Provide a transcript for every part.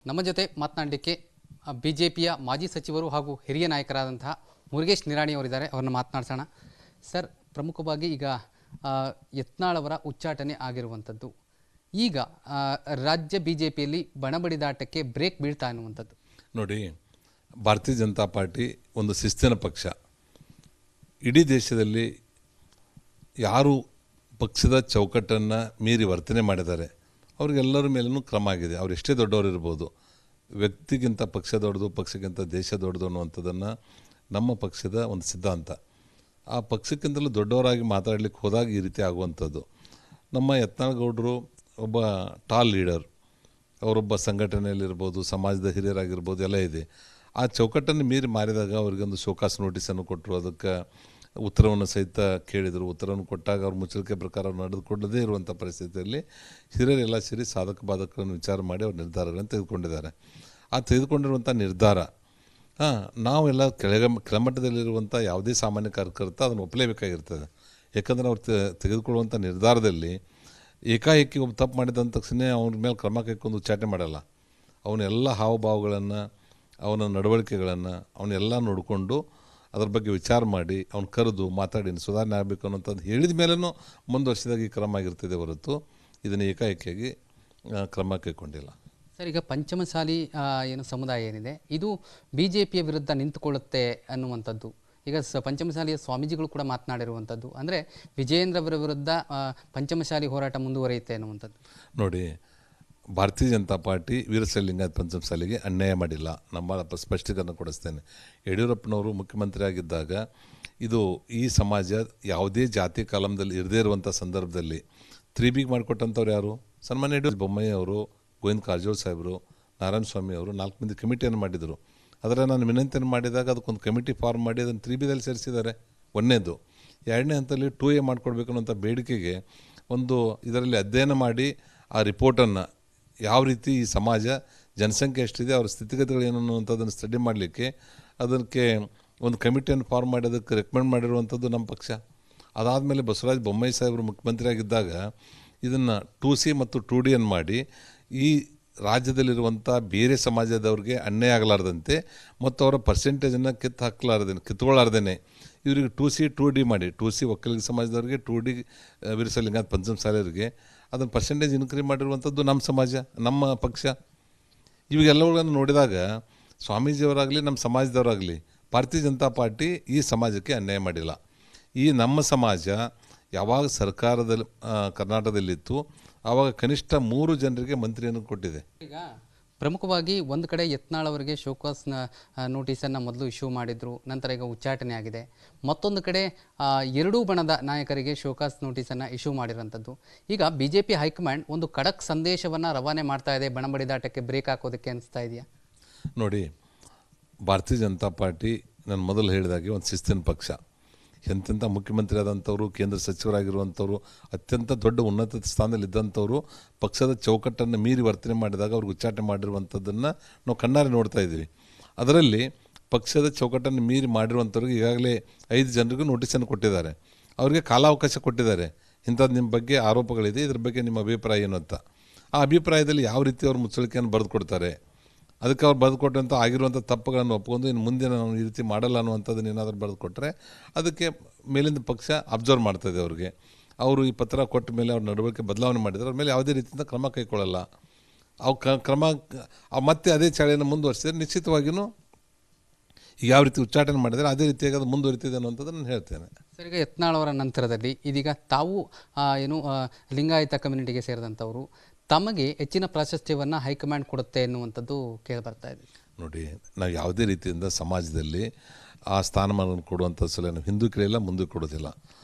ನಮ್ಮ ಜೊತೆ ಮಾತನಾಡಲಿಕ್ಕೆ ಬಿಜೆಪಿಯ ಮಾಜಿ ಸಚಿವರು ಹಾಗೂ ಹಿರಿಯ ನಾಯಕರಾದಂತಹ ಮುರುಗೇಶ್ ನಿರಾಣಿ ಅವರಿದ್ದಾರೆ. ಅವರನ್ನು ಮಾತನಾಡ್ಸೋಣ. ಸರ್, ಪ್ರಮುಖವಾಗಿ ಈಗ ಯತ್ನಾಳ್ ಅವರ ಉಚ್ಚಾಟನೆ ಆಗಿರುವಂಥದ್ದು, ಈಗ ರಾಜ್ಯ ಬಿಜೆಪಿಯಲ್ಲಿ ಬಣಬಡಿದಾಟಕ್ಕೆ ಬ್ರೇಕ್ ಬೀಳ್ತಾ ಅನ್ನುವಂಥದ್ದು. ನೋಡಿ, ಭಾರತೀಯ ಜನತಾ ಪಾರ್ಟಿ ಒಂದು ಶಿಸ್ತಿನ ಪಕ್ಷ. ಇಡೀ ದೇಶದಲ್ಲಿ ಯಾರು ಪಕ್ಷದ ಚೌಕಟ್ಟನ್ನು ಮೀರಿ ವರ್ತನೆ ಮಾಡಿದ್ದಾರೆ ಅವ್ರಿಗೆಲ್ಲರ ಮೇಲೂ ಕ್ರಮ ಆಗಿದೆ. ಅವ್ರು ಎಷ್ಟೇ ದೊಡ್ಡವರು ಇರ್ಬೋದು, ವ್ಯಕ್ತಿಗಿಂತ ಪಕ್ಷ ದೊಡ್ಡದು, ಪಕ್ಷಕ್ಕಿಂತ ದೇಶ ದೊಡ್ಡದು ಅನ್ನುವಂಥದ್ದನ್ನು ನಮ್ಮ ಪಕ್ಷದ ಒಂದು ಸಿದ್ಧಾಂತ. ಆ ಪಕ್ಷಕ್ಕಿಂತಲೂ ದೊಡ್ಡವರಾಗಿ ಮಾತಾಡಲಿಕ್ಕೆ ಹೋದಾಗ ಈ ರೀತಿ ಆಗುವಂಥದ್ದು. ನಮ್ಮ ಯತ್ನಾಳ್ ಗೌಡರು ಒಬ್ಬ ಟಾಲ್ ಲೀಡರ್, ಅವರೊಬ್ಬ ಸಂಘಟನೆಯಲ್ಲಿರ್ಬೋದು, ಸಮಾಜದ ಹಿರಿಯರಾಗಿರ್ಬೋದು, ಎಲ್ಲ ಇದೆ. ಆ ಚೌಕಟ್ಟನ್ನು ಮೀರಿ ಮಾರಿದಾಗ ಅವರಿಗೊಂದು ಶೋಕಾಸ್ ನೋಟಿಸನ್ನು ಕೊಟ್ಟರು. ಅದಕ್ಕೆ ಉತ್ತರವನ್ನು ಸಹಿತ ಕೇಳಿದರು. ಉತ್ತರವನ್ನು ಕೊಟ್ಟಾಗ ಅವ್ರ ಮುಚ್ಚಳಿಕೆ ಪ್ರಕಾರ ನಡೆದುಕೊಳ್ಳದೇ ಇರುವಂಥ ಪರಿಸ್ಥಿತಿಯಲ್ಲಿ ಹಿರಿಯರೆಲ್ಲ ಸೇರಿ ಸಾಧಕ ಬಾಧಕಗಳನ್ನು ವಿಚಾರ ಮಾಡಿ ಅವ್ರ ನಿರ್ಧಾರಗಳನ್ನು ತೆಗೆದುಕೊಂಡಿದ್ದಾರೆ. ಆ ತೆಗೆದುಕೊಂಡಿರುವಂಥ ನಿರ್ಧಾರ ನಾವೆಲ್ಲ ಕೆಳಮಟ್ಟದಲ್ಲಿರುವಂಥ ಯಾವುದೇ ಸಾಮಾನ್ಯ ಕಾರ್ಯಕರ್ತ ಅದನ್ನು ಒಪ್ಪಲೇಬೇಕಾಗಿರ್ತದೆ. ಯಾಕಂದರೆ ಅವ್ರು ತೆಗೆದುಕೊಳ್ಳುವಂಥ ನಿರ್ಧಾರದಲ್ಲಿ ಏಕಾಏಕಿ ಒಬ್ಬ ತಪ್ಪು ಮಾಡಿದ ತಕ್ಷಣ ಅವ್ರ ಮೇಲೆ ಕ್ರಮ ಕೈಗೊಂಡು ಉಚ್ಚಾಟನೆ ಮಾಡಲ್ಲ. ಅವನ್ನೆಲ್ಲ ಹಾವಭಾವಗಳನ್ನು, ಅವನ ನಡವಳಿಕೆಗಳನ್ನು ಅವನ್ನೆಲ್ಲ ನೋಡಿಕೊಂಡು ಅದ್ರ ಬಗ್ಗೆ ವಿಚಾರ ಮಾಡಿ ಅವ್ನು ಕರೆದು ಮಾತಾಡಿ ಸುಧಾರಣೆ ಆಗಬೇಕು ಅನ್ನೋಂಥದ್ದು ಹೇಳಿದ ಮೇಲೂ ಮುಂದುವರ್ಸಿದಾಗ ಈ ಕ್ರಮ ಆಗಿರ್ತದೆ ಹೊರತು ಇದನ್ನು ಏಕಾಏಕಿಯಾಗಿ ಕ್ರಮ ಕೈಗೊಂಡಿಲ್ಲ. ಸರ್, ಈಗ ಪಂಚಮಸಾಲಿ ಏನು ಸಮುದಾಯ ಏನಿದೆ ಇದು ಬಿ ಜೆ ಪಿಯ ವಿರುದ್ಧ ನಿಂತುಕೊಳ್ಳುತ್ತೆ ಅನ್ನುವಂಥದ್ದು. ಈಗ ಪಂಚಮಸಾಲಿಯ ಸ್ವಾಮೀಜಿಗಳು ಕೂಡ ಮಾತನಾಡಿರುವಂಥದ್ದು, ಅಂದರೆ ವಿಜಯೇಂದ್ರವರ ವಿರುದ್ಧ ಪಂಚಮಸಾಲಿ ಹೋರಾಟ ಮುಂದುವರಿಯುತ್ತೆ ಅನ್ನುವಂಥದ್ದು. ನೋಡಿ, ಭಾರತೀಯ ಜನತಾ ಪಾರ್ಟಿ ವೀರಶೈವಲಿಂಗಾಯತ ಪಂಚಮಸಾಲಿಗೆ ಅನ್ಯಾಯ ಮಾಡಿಲ್ಲ. ನಮ್ಮ ಸ್ಪಷ್ಟೀಕರಣ ಕೊಡಿಸ್ತೇನೆ. ಯಡಿಯೂರಪ್ಪನವರು ಮುಖ್ಯಮಂತ್ರಿ ಆಗಿದ್ದಾಗ ಈ ಸಮಾಜ ಯಾವುದೇ ಜಾತಿ ಕಾಲಮದಲ್ಲಿ ಇರದೇ ಇರುವಂಥ ಸಂದರ್ಭದಲ್ಲಿ 3B ಮಾಡಿಕೊಟ್ಟಂಥವ್ರು ಯಾರು? ಸನ್ಮಾನ್ಯ ಯಡಿಯೂರಪ್ಪ, ಬೊಮ್ಮಾಯಿ ಅವರು, ಗೋವಿಂದ ಕಾರಜೋಳ ಸಾಹೇಬರು, ನಾರಾಯಣ ಸ್ವಾಮಿ ಅವರು 4 ಮಂದಿ ಕಮಿಟಿಯನ್ನು ಮಾಡಿದರು. ಆದರೆ ನಾನು ವಿನಂತಿಯನ್ನು ಮಾಡಿದಾಗ ಅದಕ್ಕೊಂದು ಕಮಿಟಿ ಫಾರ್ಮ್ ಮಾಡಿ ಅದನ್ನು 3Bದಲ್ಲಿ ಸೇರಿಸಿದ್ದಾರೆ. ಒಂದನೇದು. ಎರಡನೇ ಹಂತದಲ್ಲಿ 2A ಮಾಡಿಕೊಡ್ಬೇಕು ಅನ್ನೋಂಥ ಬೇಡಿಕೆಗೆ ಒಂದು ಇದರಲ್ಲಿ ಅಧ್ಯಯನ ಮಾಡಿ ಆ ರಿಪೋರ್ಟನ್ನು ಯಾವ ರೀತಿ ಈ ಸಮಾಜ ಜನಸಂಖ್ಯೆ ಎಷ್ಟಿದೆ, ಅವ್ರ ಸ್ಥಿತಿಗತಿಗಳು ಏನು ಅನ್ನುವಂಥದ್ದನ್ನು ಸ್ಟಡಿ ಮಾಡಲಿಕ್ಕೆ ಅದಕ್ಕೆ ಒಂದು ಕಮಿಟಿಯನ್ನು ಫಾರ್ಮ್ ಮಾಡಿ ಅದಕ್ಕೆ ರೆಕಮೆಂಡ್ ಮಾಡಿರುವಂಥದ್ದು ನಮ್ಮ ಪಕ್ಷ. ಅದಾದಮೇಲೆ ಬಸವರಾಜ ಬೊಮ್ಮಾಯಿ ಸಾಹೇಬರು ಮುಖ್ಯಮಂತ್ರಿ ಆಗಿದ್ದಾಗ ಇದನ್ನು 2C ಮತ್ತು 2D ಅನ್ನು ಮಾಡಿ ಈ ರಾಜ್ಯದಲ್ಲಿರುವಂಥ ಬೇರೆ ಸಮಾಜದವ್ರಿಗೆ ಅನ್ಯಾಯ ಆಗಲಾರ್ದಂತೆ ಮತ್ತು ಅವರ ಪರ್ಸೆಂಟೇಜನ್ನು ಕಿತ್ಕೊಳ್ಳಾರ್ದೇ ಇವರಿಗೆ 2C 2D ಮಾಡಿ 2C ಒಕ್ಕಲಿಗ ಸಮಾಜದವ್ರಿಗೆ, 2D ವೀರಶೈವಲಿಂಗಾಯತ ಪಂಚಮಸಾಲಿಯರಿಗೆ ಅದನ್ನು ಪರ್ಸೆಂಟೇಜ್ ಇನ್ಕ್ರೀಸ್ ಮಾಡಿರುವಂಥದ್ದು ನಮ್ಮ ಸಮಾಜ, ನಮ್ಮ ಪಕ್ಷ. ಇವಾಗೆಲ್ಲವುಗಳನ್ನು ನೋಡಿದಾಗ ಸ್ವಾಮೀಜಿಯವರಾಗಲಿ ನಮ್ಮ ಸಮಾಜದವರಾಗಲಿ ಭಾರತೀಯ ಜನತಾ ಪಾರ್ಟಿ ಈ ಸಮಾಜಕ್ಕೆ ಅನ್ಯಾಯ ಮಾಡಿಲ್ಲ. ಈ ನಮ್ಮ ಸಮಾಜ ಯಾವಾಗ ಸರ್ಕಾರದಲ್ಲಿ ಕರ್ನಾಟಕದಲ್ಲಿತ್ತು ಆವಾಗ ಕನಿಷ್ಠ 3 ಜನರಿಗೆ ಮಂತ್ರಿಯನ್ನು ಕೊಟ್ಟಿದೆ. ಈಗ ಪ್ರಮುಖವಾಗಿ ಒಂದು ಕಡೆ ಯತ್ನಾಳ್ ಅವರಿಗೆ ಶೋಕಾಸ್ ನೋಟಿಸನ್ನು ಮೊದಲು ಇಶ್ಯೂ ಮಾಡಿದ್ರು, ನಂತರ ಈಗ ಉಚ್ಚಾಟನೆ ಆಗಿದೆ. ಮತ್ತೊಂದು ಕಡೆ ಎರಡೂ ಬಣದ ನಾಯಕರಿಗೆ ಶೋಕಾಸ್ ನೋಟಿಸನ್ನು ಇಶ್ಯೂ ಮಾಡಿರೋಂಥದ್ದು. ಈಗ ಬಿಜೆಪಿ ಹೈಕಮಾಂಡ್ ಒಂದು ಖಡಕ್ ಸಂದೇಶವನ್ನು ರವಾನೆ ಮಾಡ್ತಾ ಇದೆ, ಬಣಬಡಿದಾಟಕ್ಕೆ ಬ್ರೇಕ್ ಹಾಕೋದಕ್ಕೆ ಅನಿಸ್ತಾ ಇದೆಯಾ? ನೋಡಿ, ಭಾರತೀಯ ಜನತಾ ಪಾರ್ಟಿ ನಾನು ಮೊದಲು ಹೇಳಿದಾಗೆ ಒಂದು ಶಿಸ್ತಿನ ಪಕ್ಷ. ಎಂತೆಂಥ ಮುಖ್ಯಮಂತ್ರಿ ಆದಂಥವ್ರು, ಕೇಂದ್ರ ಸಚಿವರಾಗಿರುವಂಥವ್ರು, ಅತ್ಯಂತ ದೊಡ್ಡ ಉನ್ನತ ಸ್ಥಾನದಲ್ಲಿದ್ದಂಥವ್ರು ಪಕ್ಷದ ಚೌಕಟ್ಟನ್ನು ಮೀರಿ ವರ್ತನೆ ಮಾಡಿದಾಗ ಅವ್ರಿಗೆ ಉಚ್ಚಾಟನೆ ಮಾಡಿರುವಂಥದ್ದನ್ನು ನಾವು ಕಣ್ಣಾರೆ ನೋಡ್ತಾ ಇದ್ದೀವಿ. ಅದರಲ್ಲಿ ಪಕ್ಷದ ಚೌಕಟ್ಟನ್ನು ಮೀರಿ ಮಾಡಿರುವಂಥವ್ರಿಗೆ ಈಗಾಗಲೇ 5 ಜನರಿಗೂ ನೋಟಿಸನ್ನು ಕೊಟ್ಟಿದ್ದಾರೆ. ಅವರಿಗೆ ಕಾಲಾವಕಾಶ ಕೊಟ್ಟಿದ್ದಾರೆ. ಇಂಥದ್ದು ನಿಮ್ಮ ಬಗ್ಗೆ ಆರೋಪಗಳಿದೆ, ಇದ್ರ ಬಗ್ಗೆ ನಿಮ್ಮ ಅಭಿಪ್ರಾಯ ಏನು ಅಂತ. ಆ ಅಭಿಪ್ರಾಯದಲ್ಲಿ ಯಾವ ರೀತಿ ಅವ್ರು ಮುಚ್ಚಳಿಕೆಯನ್ನು ಬರೆದು ಕೊಡ್ತಾರೆ, ಅದಕ್ಕೆ ಅವ್ರು ಬರೆದು ಕೊಟ್ಟಂಥ ಆಗಿರುವಂಥ ತಪ್ಪುಗಳನ್ನು ಒಪ್ಕೊಂಡು ಇನ್ನು ಮುಂದೆ ನಾವು ಈ ರೀತಿ ಮಾಡಲ್ಲ ಅನ್ನುವಂಥದ್ದನ್ನು ಏನಾದರೂ ಬರೆದು ಕೊಟ್ಟರೆ ಅದಕ್ಕೆ ಮೇಲಿಂದ ಪಕ್ಷ ಅಬ್ಸರ್ವ್ ಮಾಡ್ತಾಯಿದೆ. ಅವ್ರಿಗೆ ಅವರು ಈ ಪತ್ರ ಕೊಟ್ಟ ಮೇಲೆ ಅವ್ರ ನಡವಳಿಕೆ ಬದಲಾವಣೆ ಮಾಡಿದರೆ ಅವ್ರ ಮೇಲೆ ಯಾವುದೇ ರೀತಿಯಿಂದ ಕ್ರಮ ಕೈಗೊಳ್ಳಲ್ಲ. ಅವು ಕ್ರಮ ಮತ್ತೆ ಅದೇ ಚಾಳಿಯನ್ನು ಮುಂದುವರಿಸಿದರೆ ನಿಶ್ಚಿತವಾಗಿಯೂ ಯಾವ ರೀತಿ ಉಚ್ಚಾಟನೆ ಮಾಡಿದರೆ ಅದೇ ರೀತಿಯಾಗಿ ಅದು ಮುಂದುವರಿತಿದೆ ಅನ್ನುವಂಥದ್ದು ನಾನು ಹೇಳ್ತೇನೆ. ಸರ್, ಈಗ ಯತ್ನಾಳ್ ಅವರ ನಂತರದಲ್ಲಿ ಇದೀಗ ತಾವು ಲಿಂಗಾಯತ ಕಮ್ಯುನಿಟಿಗೆ ಸೇರಿದಂಥವರು, ತಮಗೆ ಹೆಚ್ಚಿನ ಪ್ರಾಶಸ್ತ್ಯವನ್ನು ಹೈಕಮಾಂಡ್ ಕೊಡುತ್ತೆ ಎನ್ನುವಂಥದ್ದು ಕೇಳಿಬರ್ತಾ ಇದೆ. ನೋಡಿ, ನಾವು ಯಾವುದೇ ರೀತಿಯಿಂದ ಸಮಾಜದಲ್ಲಿ ಆ ಸ್ಥಾನಮಾನವನ್ನು ಕೊಡುವಂಥ ಸಲ ನಾವು ಹಿಂದೂ ಕೇಳಿಲ್ಲ, ಮುಂದೆ ಕೊಡೋದಿಲ್ಲ.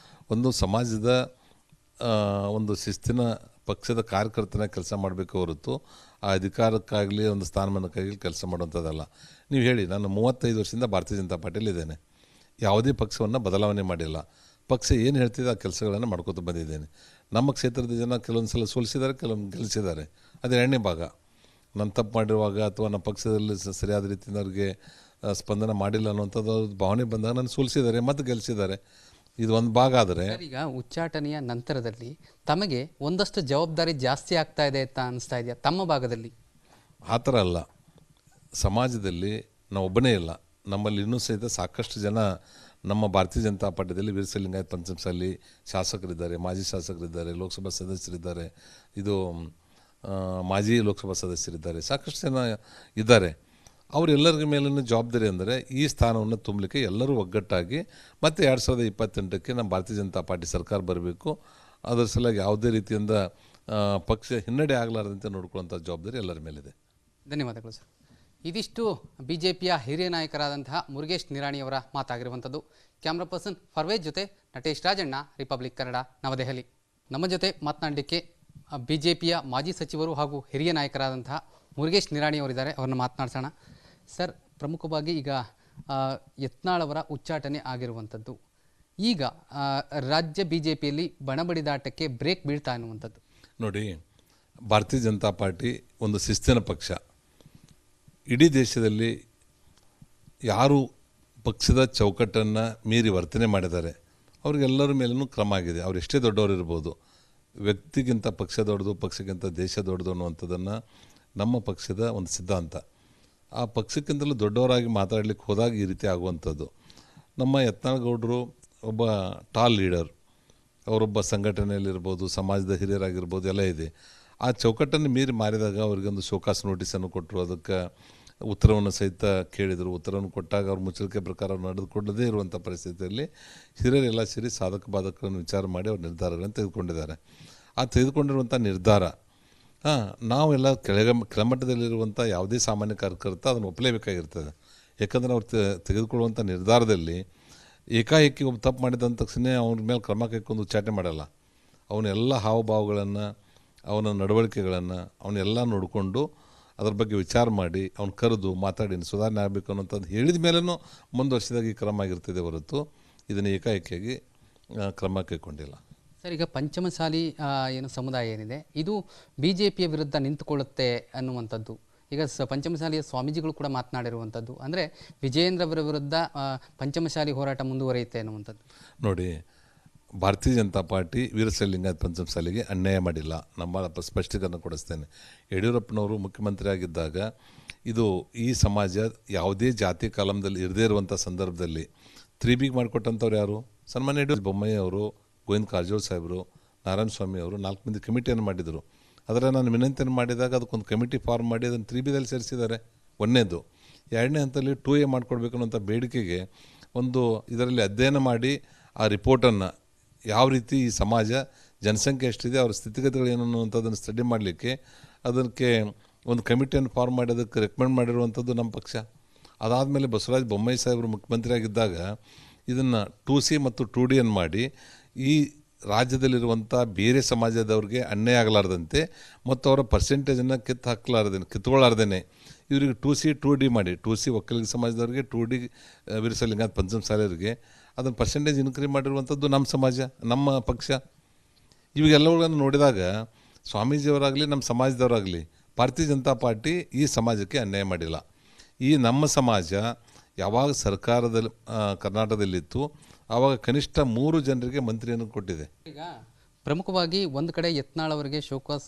ಒಂದು ಸಮಾಜದ ಒಂದು ಶಿಸ್ತಿನ ಪಕ್ಷದ ಕಾರ್ಯಕರ್ತನ ಕೆಲಸ ಮಾಡಬೇಕು ಹೊರತು ಆ ಅಧಿಕಾರಕ್ಕಾಗಲಿ ಒಂದು ಸ್ಥಾನಮಾನಕ್ಕಾಗಲಿ ಕೆಲಸ ಮಾಡುವಂಥದ್ದಲ್ಲ. ನೀವು ಹೇಳಿ, ನಾನು 35 ವರ್ಷದಿಂದ ಭಾರತೀಯ ಜನತಾ ಪಾರ್ಟಿಯಲ್ಲಿದ್ದೇನೆ. ಯಾವುದೇ ಪಕ್ಷವನ್ನು ಬದಲಾವಣೆ ಮಾಡಿಲ್ಲ. ಪಕ್ಷ ಏನು ಹೇಳ್ತಿದೆ ಆ ಕೆಲಸಗಳನ್ನು ಮಾಡ್ಕೊತ ಬಂದಿದ್ದೇನೆ. ನಮ್ಮ ಕ್ಷೇತ್ರದ ಜನ ಕೆಲವೊಂದು ಸಲ ಸೋಲಿಸಿದ್ದಾರೆ, ಕೆಲವೊಂದು ಗೆಲ್ಲಿಸಿದ್ದಾರೆ. ಅದು 2ನೇ ಭಾಗ. ನಾನು ತಪ್ಪು ಮಾಡಿರುವಾಗ ಅಥವಾ ನಮ್ಮ ಪಕ್ಷದಲ್ಲಿ ಸರಿಯಾದ ರೀತಿಯಿಂದ ಅವ್ರಿಗೆ ಸ್ಪಂದನೆ ಮಾಡಿಲ್ಲ ಅನ್ನುವಂಥದ್ದು ಭಾವನೆ ಬಂದಾಗ ನಾನು ಸೋಲಿಸಿದ್ದಾರೆ ಮತ್ತು ಗೆಲ್ಲಿಸಿದ್ದಾರೆ. ಇದು ಒಂದು ಭಾಗ. ಆದರೆ ಈಗ ಉಚ್ಚಾಟನೆಯ ನಂತರದಲ್ಲಿ ತಮಗೆ ಒಂದಷ್ಟು ಜವಾಬ್ದಾರಿ ಜಾಸ್ತಿ ಆಗ್ತಾ ಇದೆ ಅಂತ ಅನಿಸ್ತಾ ಇದೆಯಾ ತಮ್ಮ ಭಾಗದಲ್ಲಿ? ಆ ಥರ ಅಲ್ಲ. ಸಮಾಜದಲ್ಲಿ ನಾವು ಒಬ್ಬನೇ ಇಲ್ಲ, ನಮ್ಮಲ್ಲಿ ಇನ್ನೂ ಸಹಿತ ಸಾಕಷ್ಟು ಜನ ನಮ್ಮ ಭಾರತೀಯ ಜನತಾ ಪಾರ್ಟಿಯಲ್ಲಿ ವೀರಶೈವ ಲಿಂಗಾಯತ ಪಂಚಮಸಾಲಿ ಶಾಸಕರಿದ್ದಾರೆ, ಮಾಜಿ ಶಾಸಕರಿದ್ದಾರೆ, ಲೋಕಸಭಾ ಸದಸ್ಯರಿದ್ದಾರೆ, ಇದು ಮಾಜಿ ಲೋಕಸಭಾ ಸದಸ್ಯರಿದ್ದಾರೆ, ಸಾಕಷ್ಟು ಜನ ಇದ್ದಾರೆ. ಅವರೆಲ್ಲರ ಮೇಲಿನ ಜವಾಬ್ದಾರಿ ಅಂದರೆ ಈ ಸ್ಥಾನವನ್ನು ತುಂಬಲಿಕ್ಕೆ ಎಲ್ಲರೂ ಒಗ್ಗಟ್ಟಾಗಿ ಮತ್ತು 2028ಕ್ಕೆ ನಮ್ಮ ಭಾರತೀಯ ಜನತಾ ಪಾರ್ಟಿ ಸರ್ಕಾರ ಬರಬೇಕು. ಅದರ ಸಲುವಾಗಿ ಯಾವುದೇ ರೀತಿಯಿಂದ ಪಕ್ಷ ಹಿನ್ನಡೆ ಆಗಲಾರದಂತೆ ನೋಡ್ಕೊಳ್ಳೋಂಥ ಜವಾಬ್ದಾರಿ ಎಲ್ಲರ ಮೇಲಿದೆ. ಧನ್ಯವಾದಗಳು ಸರ್. ಇದಿಷ್ಟು ಬಿಜೆಪಿಯ ಹಿರಿಯ ನಾಯಕರಾದಂತಹ ಮುರುಗೇಶ್ ನಿರಾಣಿಯವರ ಮಾತಾಗಿರುವಂಥದ್ದು. ಕ್ಯಾಮ್ರಾ ಪರ್ಸನ್ ಫರ್ವೇಜ್ ಜೊತೆ ನಟೇಶ್ ರಾಜಣ್ಣ, ರಿಪಬ್ಲಿಕ್ ಕನ್ನಡ, ನವದೆಹಲಿ. ನಮ್ಮ ಜೊತೆ ಮಾತನಾಡಲಿಕ್ಕೆ ಬಿಜೆಪಿಯ ಮಾಜಿ ಸಚಿವರು ಹಾಗೂ ಹಿರಿಯ ನಾಯಕರಾದಂತಹ ಮುರುಗೇಶ್ ನಿರಾಣಿಯವರಿದ್ದಾರೆ. ಅವ್ರನ್ನ ಮಾತನಾಡ್ಸೋಣ. ಸರ್, ಪ್ರಮುಖವಾಗಿ ಈಗ ಯತ್ನಾಳ್ ಅವರ ಉಚ್ಚಾಟನೆ ಆಗಿರುವಂಥದ್ದು, ಈಗ ರಾಜ್ಯ ಬಿಜೆಪಿಯಲ್ಲಿ ಬಣಬಡಿದಾಟಕ್ಕೆ ಬ್ರೇಕ್ ಬೀಳ್ತಾ ಅನ್ನುವಂಥದ್ದು. ನೋಡಿ, ಭಾರತೀಯ ಜನತಾ ಪಾರ್ಟಿ ಒಂದು ಶಿಸ್ತಿನ ಪಕ್ಷ. ಇಡೀ ದೇಶದಲ್ಲಿ ಯಾರು ಪಕ್ಷದ ಚೌಕಟ್ಟನ್ನು ಮೀರಿ ವರ್ತನೆ ಮಾಡಿದ್ದಾರೆ ಅವ್ರಿಗೆಲ್ಲರ ಮೇಲೂ ಕ್ರಮ ಆಗಿದೆ. ಅವ್ರು ಎಷ್ಟೇ ದೊಡ್ಡವರು ಇರ್ಬೋದು, ವ್ಯಕ್ತಿಗಿಂತ ಪಕ್ಷ ದೊಡ್ಡದು, ಪಕ್ಷಕ್ಕಿಂತ ದೇಶ ದೊಡ್ಡದು ಅನ್ನುವಂಥದ್ದನ್ನು ನಮ್ಮ ಪಕ್ಷದ ಒಂದು ಸಿದ್ಧಾಂತ. ಆ ಪಕ್ಷಕ್ಕಿಂತಲೂ ದೊಡ್ಡವರಾಗಿ ಮಾತಾಡಲಿಕ್ಕೆ ಹೋದಾಗ ಈ ರೀತಿ ಆಗುವಂಥದ್ದು. ನಮ್ಮ ಯತ್ನಾಳ್ ಗೌಡರು ಒಬ್ಬ ಟಾಲ್ ಲೀಡರ್, ಅವರೊಬ್ಬ ಸಂಘಟನೆಯಲ್ಲಿರ್ಬೋದು, ಸಮಾಜದ ಹಿರಿಯರಾಗಿರ್ಬೋದು, ಎಲ್ಲ ಇದೆ. ಆ ಚೌಕಟ್ಟನ್ನು ಮೀರಿ ಮಾರಿದಾಗ ಅವರಿಗೊಂದು ಶೋಕಾಸ್ ನೋಟಿಸನ್ನು ಕೊಟ್ಟರು. ಅದಕ್ಕೆ ಉತ್ತರವನ್ನು ಸಹಿತ ಕೇಳಿದರು. ಉತ್ತರವನ್ನು ಕೊಟ್ಟಾಗ ಅವ್ರು ಮುಚ್ಚಳಿಕೆ ಪ್ರಕಾರ ನಡೆದುಕೊಳ್ಳದೇ ಇರುವಂಥ ಪರಿಸ್ಥಿತಿಯಲ್ಲಿ ಹಿರಿಯರೆಲ್ಲ ಸೇರಿ ಸಾಧಕ ಬಾಧಕಗಳನ್ನು ವಿಚಾರ ಮಾಡಿ ಅವ್ರ ನಿರ್ಧಾರಗಳನ್ನು ತೆಗೆದುಕೊಂಡಿದ್ದಾರೆ. ಆ ತೆಗೆದುಕೊಂಡಿರುವಂಥ ನಿರ್ಧಾರ ನಾವೆಲ್ಲ ಕೆಳಮಟ್ಟದಲ್ಲಿರುವಂಥ ಯಾವುದೇ ಸಾಮಾನ್ಯ ಕಾರ್ಯಕರ್ತ ಅದನ್ನು ಒಪ್ಪಲೇಬೇಕಾಗಿರ್ತದೆ. ಯಾಕಂದರೆ ಅವ್ರು ತೆಗೆದುಕೊಳ್ಳುವಂಥ ನಿರ್ಧಾರದಲ್ಲಿ ಏಕಾಏಕಿ ಒಬ್ಬ ತಪ್ಪು ಮಾಡಿದಂಥ ತಕ್ಷಣ ಅವ್ರ ಮೇಲೆ ಕ್ರಮ ಕೈಗೊಂಡು ಉಚ್ಚಾಟನೆ ಮಾಡಲ್ಲ. ಅವನ್ನೆಲ್ಲ ಹಾವಭಾವಗಳನ್ನು, ಅವನ ನಡವಳಿಕೆಗಳನ್ನು ಅವನ್ನೆಲ್ಲ ನೋಡಿಕೊಂಡು ಅದ್ರ ಬಗ್ಗೆ ವಿಚಾರ ಮಾಡಿ ಅವ್ನು ಕರೆದು ಮಾತಾಡಿ ಸುಧಾರಣೆ ಆಗಬೇಕು ಅನ್ನೋಂಥದ್ದು ಹೇಳಿದ ಮೇಲೂ ಮುಂದುವರ್ಸಿದಾಗ ಈ ಕ್ರಮ ಆಗಿರ್ತದೆ ಹೊರತು ಇದನ್ನು ಏಕಾಏಕಿಯಾಗಿ ಕ್ರಮ ಕೈಗೊಂಡಿಲ್ಲ. ಸರ್, ಈಗ ಪಂಚಮಸಾಲಿ ಏನು ಸಮುದಾಯ ಏನಿದೆ ಇದು ಬಿಜೆಪಿಯ ವಿರುದ್ಧ ನಿಂತುಕೊಳ್ಳುತ್ತೆ ಅನ್ನುವಂಥದ್ದು. ಈಗ ಪಂಚಮಸಾಲಿಯ ಸ್ವಾಮೀಜಿಗಳು ಕೂಡ ಮಾತನಾಡಿರುವಂಥದ್ದು, ಅಂದರೆ ವಿಜಯೇಂದ್ರ ಅವರ ವಿರುದ್ಧ ಪಂಚಮಸಾಲಿ ಹೋರಾಟ ಮುಂದುವರಿಯುತ್ತೆ ಅನ್ನುವಂಥದ್ದು. ನೋಡಿ, ಭಾರತೀಯ ಜನತಾ ಪಾರ್ಟಿ ವೀರಶೈವ ಲಿಂಗಾಯತ ಪಂಚಮಸಾಲಿಗೆ ಅನ್ಯಾಯ ಮಾಡಿಲ್ಲ. ನಮ್ಮ ಸ್ಪಷ್ಟೀಕರಣ ಕೊಡಿಸ್ತೇನೆ. ಯಡಿಯೂರಪ್ಪನವರು ಮುಖ್ಯಮಂತ್ರಿ ಆಗಿದ್ದಾಗ ಇದು ಈ ಸಮಾಜ ಯಾವುದೇ ಜಾತಿ ಕಾಲಮದಲ್ಲಿ ಇರದೇ ಇರುವಂಥ ಸಂದರ್ಭದಲ್ಲಿ 3B ಮಾಡಿಕೊಟ್ಟಂಥವ್ರು ಯಾರು? ಸನ್ಮಾನ್ಯ ಬೊಮ್ಮಾಯಿ ಅವರು, ಗೋವಿಂದ ಕಾರಜೋಳ ಸಾಹೇಬರು, ನಾರಾಯಣ ಸ್ವಾಮಿ ಅವರು 4 ಮಂದಿ ಕಮಿಟಿಯನ್ನು ಮಾಡಿದರು. ಅದರ ನಾನು ವಿನಂತಿಯನ್ನು ಮಾಡಿದಾಗ ಅದಕ್ಕೊಂದು ಕಮಿಟಿ ಫಾರ್ಮ್ ಮಾಡಿ ಅದನ್ನು 3Bದಲ್ಲಿ ಸೇರಿಸಿದ್ದಾರೆ. ಒಂದನೇದು. ಎರಡನೇ ಹಂತದಲ್ಲಿ 2A ಮಾಡಿಕೊಡ್ಬೇಕು ಅನ್ನೋಂಥ ಬೇಡಿಕೆಗೆ ಒಂದು ಇದರಲ್ಲಿ ಅಧ್ಯಯನ ಮಾಡಿ ಆ ರಿಪೋರ್ಟನ್ನು ಯಾವ ರೀತಿ ಈ ಸಮಾಜ ಜನಸಂಖ್ಯೆ ಎಷ್ಟಿದೆ, ಅವ್ರ ಸ್ಥಿತಿಗತಿಗಳೇನು ಅನ್ನುವಂಥದ್ದನ್ನು ಸ್ಟಡಿ ಮಾಡಲಿಕ್ಕೆ ಅದಕ್ಕೆ ಒಂದು ಕಮಿಟಿಯನ್ನು ಫಾರ್ಮ್ ಮಾಡಿ ಅದಕ್ಕೆ ರೆಕಮೆಂಡ್ ಮಾಡಿರುವಂಥದ್ದು ನಮ್ಮ ಪಕ್ಷ. ಅದಾದಮೇಲೆ ಬಸವರಾಜ ಬೊಮ್ಮಾಯಿ ಸಾಹೇಬರು ಮುಖ್ಯಮಂತ್ರಿ ಆಗಿದ್ದಾಗ ಇದನ್ನು 2C ಮತ್ತು 2D ಅನ್ನು ಮಾಡಿ ಈ ರಾಜ್ಯದಲ್ಲಿರುವಂಥ ಬೇರೆ ಸಮಾಜದವ್ರಿಗೆ ಅನ್ಯಾಯ ಆಗಲಾರ್ದಂತೆ ಮತ್ತು ಅವರ ಪರ್ಸೆಂಟೇಜನ್ನು ಕಿತ್ಕೊಳ್ಳಾರ್ದೇ ಇವರಿಗೆ 2C 2D ಮಾಡಿ 2C ಒಕ್ಕಲಿಗ ಸಮಾಜದವ್ರಿಗೆ, 2D ವೀರಶೈವ ಲಿಂಗಾಯತ ಪಂಚಮಸಾಲಿಯವರಿಗೆ ಅದನ್ನು ಪರ್ಸೆಂಟೇಜ್ ಇನ್ಕ್ರೀಸ್ ಮಾಡಿರುವಂಥದ್ದು ನಮ್ಮ ಸಮಾಜ, ನಮ್ಮ ಪಕ್ಷ. ಇವಾಗೆಲ್ಲವುಗಳನ್ನು ನೋಡಿದಾಗ ಸ್ವಾಮೀಜಿಯವರಾಗಲಿ ನಮ್ಮ ಸಮಾಜದವರಾಗಲಿ ಭಾರತೀಯ ಜನತಾ ಪಾರ್ಟಿ ಈ ಸಮಾಜಕ್ಕೆ ಅನ್ಯಾಯ ಮಾಡಿಲ್ಲ. ಈ ನಮ್ಮ ಸಮಾಜ ಯಾವಾಗ ಸರ್ಕಾರದಲ್ಲಿ ಕರ್ನಾಟಕದಲ್ಲಿತ್ತು ಆವಾಗ ಕನಿಷ್ಠ 3 ಜನರಿಗೆ ಮಂತ್ರಿಯನ್ನು ಕೊಟ್ಟಿದೆ. ಈಗ ಪ್ರಮುಖವಾಗಿ ಒಂದು ಕಡೆ ಯತ್ನಾಳ್ ಅವರಿಗೆ ಶೋಕಾಸ್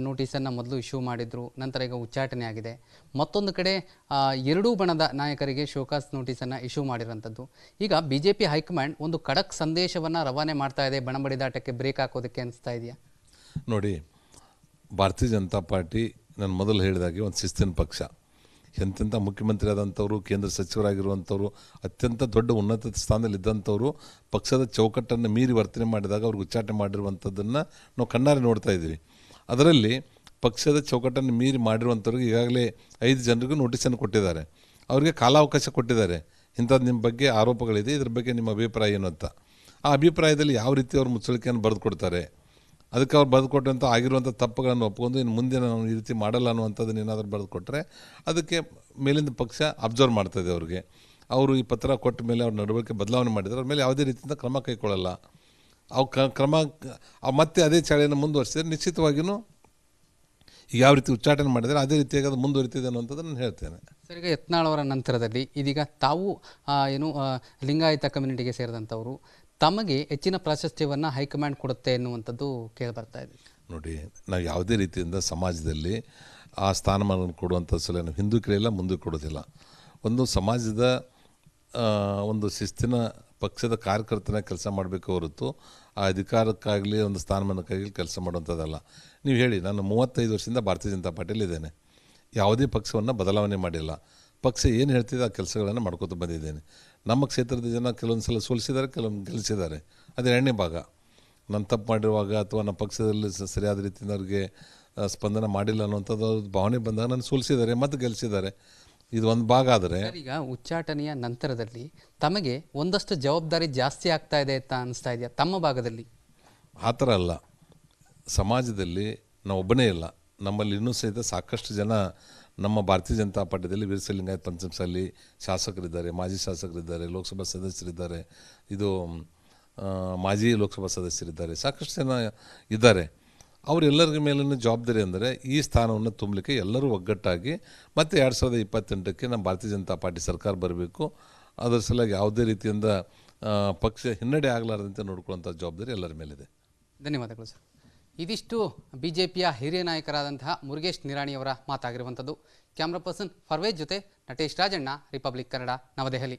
ನೋಟಿಸನ್ನು ಮೊದಲು ಇಶ್ಯೂ ಮಾಡಿದ್ರು, ನಂತರ ಈಗ ಉಚ್ಚಾಟನೆ ಆಗಿದೆ. ಮತ್ತೊಂದು ಕಡೆ ಎರಡೂ ಬಣದ ನಾಯಕರಿಗೆ ಶೋಕಾಸ್ ನೋಟಿಸನ್ನು ಇಶ್ಯೂ ಮಾಡಿರೋಂಥದ್ದು. ಈಗ ಬಿಜೆಪಿ ಹೈಕಮಾಂಡ್ ಒಂದು ಖಡಕ್ ಸಂದೇಶವನ್ನು ರವಾನೆ ಮಾಡ್ತಾ ಇದೆ, ಬಣಬಡಿದಾಟಕ್ಕೆ ಬ್ರೇಕ್ ಹಾಕೋದಕ್ಕೆ ಅನಿಸ್ತಾ ಇದೆಯಾ? ನೋಡಿ, ಭಾರತೀಯ ಜನತಾ ಪಾರ್ಟಿ ನಾನು ಮೊದಲು ಹೇಳಿದಾಗೆ ಒಂದು ಶಿಸ್ತಿನ ಪಕ್ಷ. ಎಂತೆಂಥ ಮುಖ್ಯಮಂತ್ರಿ ಆದಂಥವ್ರು, ಕೇಂದ್ರ ಸಚಿವರಾಗಿರುವಂಥವ್ರು, ಅತ್ಯಂತ ದೊಡ್ಡ ಉನ್ನತ ಸ್ಥಾನದಲ್ಲಿದ್ದಂಥವ್ರು ಪಕ್ಷದ ಚೌಕಟ್ಟನ್ನು ಮೀರಿ ವರ್ತನೆ ಮಾಡಿದಾಗ ಅವ್ರಿಗೆ ಉಚ್ಚಾಟನೆ ಮಾಡಿರುವಂಥದ್ದನ್ನು ನಾವು ಕಣ್ಣಾರೆ ನೋಡ್ತಾ ಇದ್ದೀವಿ. ಅದರಲ್ಲಿ ಪಕ್ಷದ ಚೌಕಟ್ಟನ್ನು ಮೀರಿ ಮಾಡಿರುವಂಥವ್ರಿಗೆ ಈಗಾಗಲೇ 5 ಜನರಿಗೂ ನೋಟಿಸನ್ನು ಕೊಟ್ಟಿದ್ದಾರೆ. ಅವರಿಗೆ ಕಾಲಾವಕಾಶ ಕೊಟ್ಟಿದ್ದಾರೆ. ಇಂಥದ್ದು ನಿಮ್ಮ ಬಗ್ಗೆ ಆರೋಪಗಳಿದೆ, ಇದ್ರ ಬಗ್ಗೆ ನಿಮ್ಮ ಅಭಿಪ್ರಾಯ ಏನು ಅಂತ. ಆ ಅಭಿಪ್ರಾಯದಲ್ಲಿ ಯಾವ ರೀತಿ ಅವ್ರು ಮುಚ್ಚಳಿಕೆಯನ್ನು ಬರೆದು ಕೊಡ್ತಾರೆ, ಅದಕ್ಕೆ ಅವ್ರು ಬರೆದು ಕೊಟ್ಟಂಥ ಆಗಿರುವಂಥ ತಪ್ಪುಗಳನ್ನು ಒಪ್ಕೊಂಡು ಇನ್ನು ಮುಂದೆ ನಾವು ಈ ರೀತಿ ಮಾಡಲ್ಲ ಅನ್ನುವಂಥದ್ದನ್ನು ಏನಾದರೂ ಬರೆದು ಕೊಟ್ಟರೆ ಅದಕ್ಕೆ ಮೇಲಿಂದ ಪಕ್ಷ ಅಬ್ಸರ್ವ್ ಮಾಡ್ತಾಯಿದೆ. ಅವ್ರಿಗೆ ಅವರು ಈ ಪತ್ರ ಕೊಟ್ಟ ಮೇಲೆ ಅವ್ರ ನಡವಳಿಕೆ ಬದಲಾವಣೆ ಮಾಡಿದರೆ ಅವ್ರ ಮೇಲೆ ಯಾವುದೇ ರೀತಿಯಿಂದ ಕ್ರಮ ಕೈಗೊಳ್ಳಲ್ಲ. ಅವು ಕ್ರಮ ಮತ್ತೆ ಅದೇ ಚಾಳಿಯನ್ನು ಮುಂದುವರಿಸಿದರೆ ನಿಶ್ಚಿತವಾಗಿಯೂ ಯಾವ ರೀತಿ ಉಚ್ಚಾಟನೆ ಮಾಡಿದರೆ ಅದೇ ರೀತಿಯಾಗಿ ಅದು ಮುಂದುವರಿತಿದೆ ಅನ್ನುವಂಥದ್ದು ನಾನು ಹೇಳ್ತೇನೆ. ಸರ್, ಈಗ ಯತ್ನಾಳ್ ಅವರ ನಂತರದಲ್ಲಿ ಇದೀಗ ತಾವು ಲಿಂಗಾಯತ ಕಮ್ಯುನಿಟಿಗೆ ಸೇರಿದಂಥವರು, ತಮಗೆ ಹೆಚ್ಚಿನ ಪ್ರಾಶಸ್ತ್ಯವನ್ನು ಹೈಕಮಾಂಡ್ ಕೊಡುತ್ತೆ ಎನ್ನುವಂಥದ್ದು ಕೇಳಿಬರ್ತಾ ಇದೆ. ನೋಡಿ, ನಾವು ಯಾವುದೇ ರೀತಿಯಿಂದ ಸಮಾಜದಲ್ಲಿ ಆ ಸ್ಥಾನಮಾನವನ್ನು ಕೊಡುವಂಥ ಸಲ ನಾವು ಹಿಂದೂ ಕೇಳಿಲ್ಲ ಮುಂದೂ ಕೊಡೋದಿಲ್ಲ. ಒಂದು ಸಮಾಜದ ಒಂದು ಶಿಸ್ತಿನ ಪಕ್ಷದ ಕಾರ್ಯಕರ್ತನ ಕೆಲಸ ಮಾಡಬೇಕು ಹೊರತು ಆ ಅಧಿಕಾರಕ್ಕಾಗಲಿ ಒಂದು ಸ್ಥಾನಮಾನಕ್ಕಾಗಲಿ ಕೆಲಸ ಮಾಡುವಂಥದ್ದಲ್ಲ. ನೀವು ಹೇಳಿ, ನಾನು 35 ವರ್ಷದಿಂದ ಭಾರತೀಯ ಜನತಾ ಪಾರ್ಟಿಯಲ್ಲಿದ್ದೇನೆ. ಯಾವುದೇ ಪಕ್ಷವನ್ನು ಬದಲಾವಣೆ ಮಾಡಿಲ್ಲ. ಪಕ್ಷ ಏನು ಹೇಳ್ತಿದೆ ಆ ಕೆಲಸಗಳನ್ನು ಮಾಡ್ಕೊತ ಬಂದಿದ್ದೇನೆ. ನಮ್ಮ ಕ್ಷೇತ್ರದ ಜನ ಕೆಲವೊಂದು ಸಲ ಸೋಲಿಸಿದ್ದಾರೆ, ಕೆಲವೊಂದು ಗೆಲ್ಲಿಸಿದ್ದಾರೆ. ಅದು ಎರಡನೇ ಭಾಗ. ನಾನು ತಪ್ಪು ಮಾಡಿರುವಾಗ ಅಥವಾ ನಮ್ಮ ಪಕ್ಷದಲ್ಲಿ ಸರಿಯಾದ ರೀತಿಯಿಂದ ಅವ್ರಿಗೆ ಸ್ಪಂದನ ಮಾಡಿಲ್ಲ ಅನ್ನುವಂಥದ್ದು ಭಾವನೆ ಬಂದಾಗ ನಾನು ಸೋಲಿಸಿದ್ದಾರೆ ಮತ್ತು ಗೆಲ್ಲಿಸಿದ್ದಾರೆ. ಇದು ಒಂದು ಭಾಗ. ಆದರೆ ಈಗ ಉಚ್ಚಾಟನೆಯ ನಂತರದಲ್ಲಿ ತಮಗೆ ಒಂದಷ್ಟು ಜವಾಬ್ದಾರಿ ಜಾಸ್ತಿ ಆಗ್ತಾ ಇದೆ ಅಂತ ಅನಿಸ್ತಾ ಇದೆಯಾ ತಮ್ಮ ಭಾಗದಲ್ಲಿ? ಆ ಥರ ಅಲ್ಲ. ಸಮಾಜದಲ್ಲಿ ನಾವು ಒಬ್ಬನೇ ಇಲ್ಲ, ನಮ್ಮಲ್ಲಿ ಇನ್ನೂ ಸಹಿತ ಸಾಕಷ್ಟು ಜನ ನಮ್ಮ ಭಾರತೀಯ ಜನತಾ ಪಾರ್ಟಿಯಲ್ಲಿ ವೀರಶೈವ ಲಿಂಗಾಯತ ಪಂಚಮಸಾಲಿ ಶಾಸಕರಿದ್ದಾರೆ, ಮಾಜಿ ಶಾಸಕರಿದ್ದಾರೆ, ಲೋಕಸಭಾ ಸದಸ್ಯರಿದ್ದಾರೆ, ಇದು ಮಾಜಿ ಲೋಕಸಭಾ ಸದಸ್ಯರಿದ್ದಾರೆ, ಸಾಕಷ್ಟು ಜನ ಇದ್ದಾರೆ. ಅವರೆಲ್ಲರ ಮೇಲಿನ ಜವಾಬ್ದಾರಿ ಅಂದರೆ ಈ ಸ್ಥಾನವನ್ನು ತುಂಬಲಿಕ್ಕೆ ಎಲ್ಲರೂ ಒಗ್ಗಟ್ಟಾಗಿ ಮತ್ತು 2028ಕ್ಕೆ ನಮ್ಮ ಭಾರತೀಯ ಜನತಾ ಪಾರ್ಟಿ ಸರ್ಕಾರ ಬರಬೇಕು. ಅದರ ಸಲುವಾಗಿ ಯಾವುದೇ ರೀತಿಯಿಂದ ಪಕ್ಷ ಹಿನ್ನಡೆ ಆಗಲಾರದಂತೆ ನೋಡ್ಕೊಳ್ಳೋಂಥ ಜವಾಬ್ದಾರಿ ಎಲ್ಲರ ಮೇಲಿದೆ. ಧನ್ಯವಾದಗಳು ಸರ್. ಇದಿಷ್ಟು ಬಿಜೆಪಿಯ ಹಿರಿಯ ನಾಯಕರಾದಂತಹ ಮುರುಗೇಶ್ ನಿರಾಣಿಯವರ ಮಾತಾಗಿರುವಂಥದ್ದು. ಕ್ಯಾಮ್ರಾ ಪರ್ಸನ್ ಫರ್ವೇಜ್ ಜೊತೆ ನಟೇಶ್ ರಾಜಣ್ಣ, ರಿಪಬ್ಲಿಕ್ ಕನ್ನಡ, ನವದೆಹಲಿ.